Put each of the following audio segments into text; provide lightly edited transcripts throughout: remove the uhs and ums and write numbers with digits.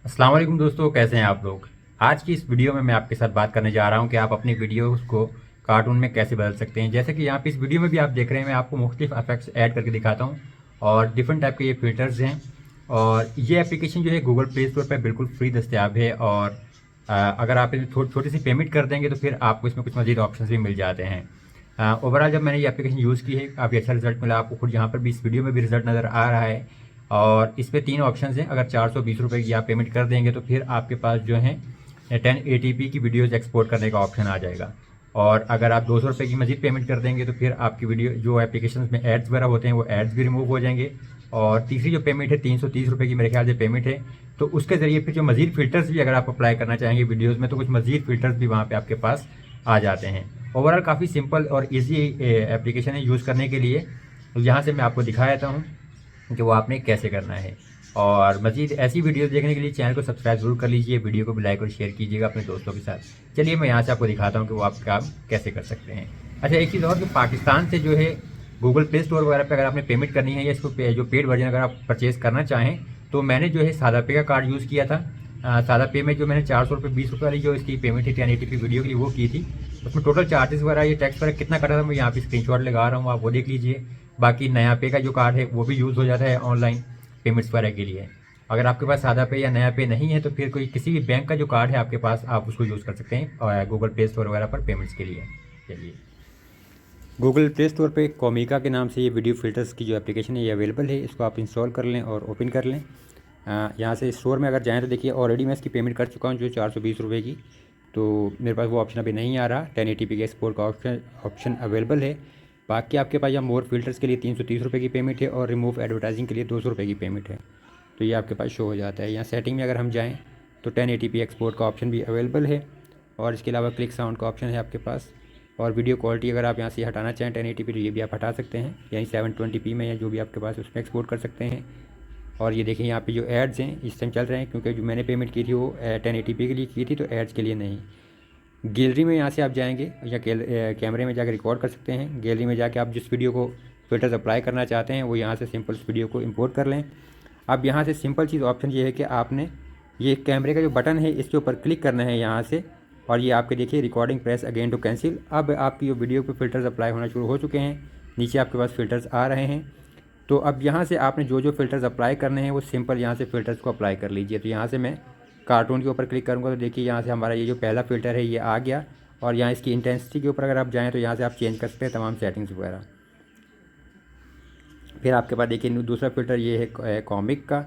अस्सलाम वालेकुम दोस्तों, कैसे हैं आप लोग। आज की इस वीडियो में मैं आपके साथ बात करने जा रहा हूं कि आप अपनी वीडियोस को कार्टून में कैसे बदल सकते हैं। जैसे कि यहाँ पे इस वीडियो में भी आप देख रहे हैं, मैं आपको मुख्तलिफ इफेक्ट्स ऐड करके दिखाता हूं और डिफरेंट टाइप के ये फिल्टर्स हैं। और ये एप्लीकेशन जो है गूगल प्ले स्टोर पर बिल्कुल फ्री दस्तियाब है। और अगर आप इसमें छोटी सी पेमेंट कर देंगे तो फिर आपको इसमें कुछ मजीद ऑप्शन भी मिल जाते हैं। ओवरऑल जब मैंने ये एप्लीकेशन यूज़ की है काफ़ी अच्छा रिजल्ट मिला। आपको खुद यहाँ पर भी इस वीडियो में भी रिजल्ट नज़र आ रहा है। और इस पे 3 ऑप्शन हैं। अगर 420 रुपये की आप पेमेंट कर देंगे तो फिर आपके पास जो है 1080p की वीडियोज़ एक्सपोर्ट करने का ऑप्शन आ जाएगा। और अगर आप 200 रुपये की मजीद पेमेंट कर देंगे तो फिर आपकी वीडियो जो एप्लीकेशन में एड्स वगैरह होते हैं वो एड्स भी रिमूव हो जाएंगे। और तीसरी जो पेमेंट है 330 रुपये की मेरे ख्याल से पेमेंट है, तो उसके ज़रिए फिर जो मजीद फ़िल्टर्स भी अगर आप अप्लाई करना चाहेंगे वीडियोज़ में तो कुछ मजीद फ़िल्टर्स भी वहाँ पर आपके पास आ जाते हैं। ओवरऑल काफ़ी सिंपल और ईजी एप्लीकेशन है यूज़ करने के लिए। यहाँ से मैं आपको दिखा देता हूँ कि वो आपने कैसे करना है। और मज़ीद ऐसी वीडियोस देखने के लिए चैनल को सब्सक्राइब जरूर कर लीजिए, वीडियो को भी लाइक और शेयर कीजिएगा अपने दोस्तों के साथ। चलिए मैं यहाँ से आपको दिखाता हूँ कि वो आप काम कैसे कर सकते हैं। अच्छा, एक चीज़ और कि पाकिस्तान से जो है गूगल प्ले स्टोर वगैरह पे अगर आपने पेमेंट करनी है या इसको जो पेड वर्जन अगर आप परचेज़ करना चाहें तो मैंने जो है सादा पे का कार्ड यूज़ किया था। सादा पे में जो मैंने 420 रुपये वाली जो इसकी पेमेंट थी 1080p वीडियो के लिए वो की थी। उसमें टोटल चार्जेस वगैरह ये टैक्स वगैरह कितना कटा था मैं यहाँ पे स्क्रीनशॉट लगा रहा हूँ, आप वो देख लीजिए। बाकी नया पे का जो कार्ड है वो भी यूज़ हो जाता है ऑनलाइन पेमेंट्स वगैरह के लिए। अगर आपके पास सादा पे या नया पे नहीं है तो फिर कोई किसी भी बैंक का जो कार्ड है आपके पास आप उसको यूज़ कर सकते हैं और गूगल प्ले स्टोर वगैरह पर पेमेंट्स के लिए। चलिए, गूगल प्ले स्टोर पे कोमिका के नाम से ये वीडियो फ़िल्टर्स की जो एप्लीकेशन है ये अवेलेबल है। इसको आप इंस्टॉल कर लें और ओपन कर लें। यहाँ से स्टोर में अगर जाएँ तो देखिए ऑलरेडी मैं इसकी पेमेंट कर चुका हूँ जो 420 रुपये की। तो मेरे पास वो ऑप्शन अभी नहीं आ रहा। 1080p के एक्सपोर्ट का ऑप्शन अवेलेबल है। बाकी आपके पास यहाँ मोर फिल्टर्स के लिए 330 रुपये की पेमेंट है और रिमूव एडवर्टाइजिंग के लिए 200 रुपये की पेमेंट है। तो ये आपके पास शो हो जाता है। यहाँ सेटिंग में अगर हम जाएँ तो 1080p एक्सपोर्ट का ऑप्शन भी अवेलेबल है। और इसके अलावा क्लिक साउंड का ऑप्शन है आपके पास। और वीडियो क्वालिटी अगर आप यहाँ से हटाना चाहें 1080p तो ये भी आप हटा सकते हैं, यानी 720p में या जो भी आपके पास उसमें एक्सपोर्ट कर सकते हैं। और ये देखिए यहाँ पे जो एड्स हैं इस टाइम चल रहे हैं क्योंकि जो मैंने पेमेंट की थी वो 1080p के लिए की थी, तो एड्स के लिए नहीं। गैलरी में यहाँ से आप जाएंगे या कैमरे में जाकर रिकॉर्ड कर सकते हैं। गैलरी में जाके आप जिस वीडियो को फिल्टर्स अप्लाई करना चाहते हैं वो यहाँ से सिंपल उस वीडियो को इंपोर्ट कर लें। अब यहाँ से सिंपल चीज़ ऑप्शन ये है कि आपने ये कैमरे का जो बटन है इसके ऊपर क्लिक करना है यहाँ से। और ये आपके देखिए recording press again to cancel. अब आपकी जो वीडियो पे फ़िल्टर्स अप्लाई होना शुरू हो चुके हैं, नीचे आपके पास फ़िल्टर्स आ रहे हैं। तो अब यहाँ से आपने जो जो फ़िल्टर्स अप्लाई करने हैं वो सिंपल यहाँ से फ़िल्टर्स को अप्लाई कर लीजिए। तो यहाँ से मैं कार्टून के ऊपर क्लिक करूँगा तो देखिए यहाँ से हमारा ये जो पहला फ़िल्टर है ये आ गया। और यहाँ इसकी इंटेंसिटी के ऊपर अगर आप जाएँ तो यहाँ से आप चेंज कर सकते हैं तमाम सेटिंग्स वगैरह। फिर आपके पास देखिए दूसरा फ़िल्टर ये है कॉमिक का।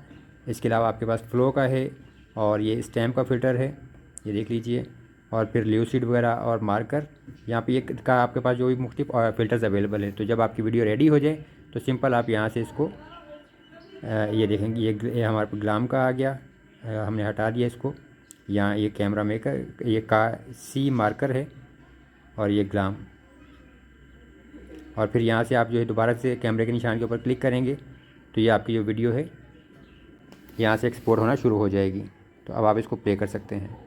इसके अलावा आपके पास फ्लो का है और ये स्टैम्प का फ़िल्टर है, ये देख लीजिए। और फिर ल्यूसिड वगैरह और मार्कर यहाँ पे ये का आपके पास जो भी मुख्तलिफ फ़िल्टर्स अवेलेबल है। तो जब आपकी वीडियो रेडी हो जाए तो सिंपल आप यहाँ से इसको ये देखेंगे ये हमारे पास ग्लाम का आ गया। हमने हटा दिया इसको। यहाँ ये कैमरा मेकर ये का सी मार्कर है और ये ग्लाम। और फिर यहाँ से आप जो है दोबारा से कैमरे के निशान के ऊपर क्लिक करेंगे तो ये आपकी जो वीडियो है यहाँ से एक्सपोर्ट होना शुरू हो जाएगी। तो अब आप इसको प्ले कर सकते हैं।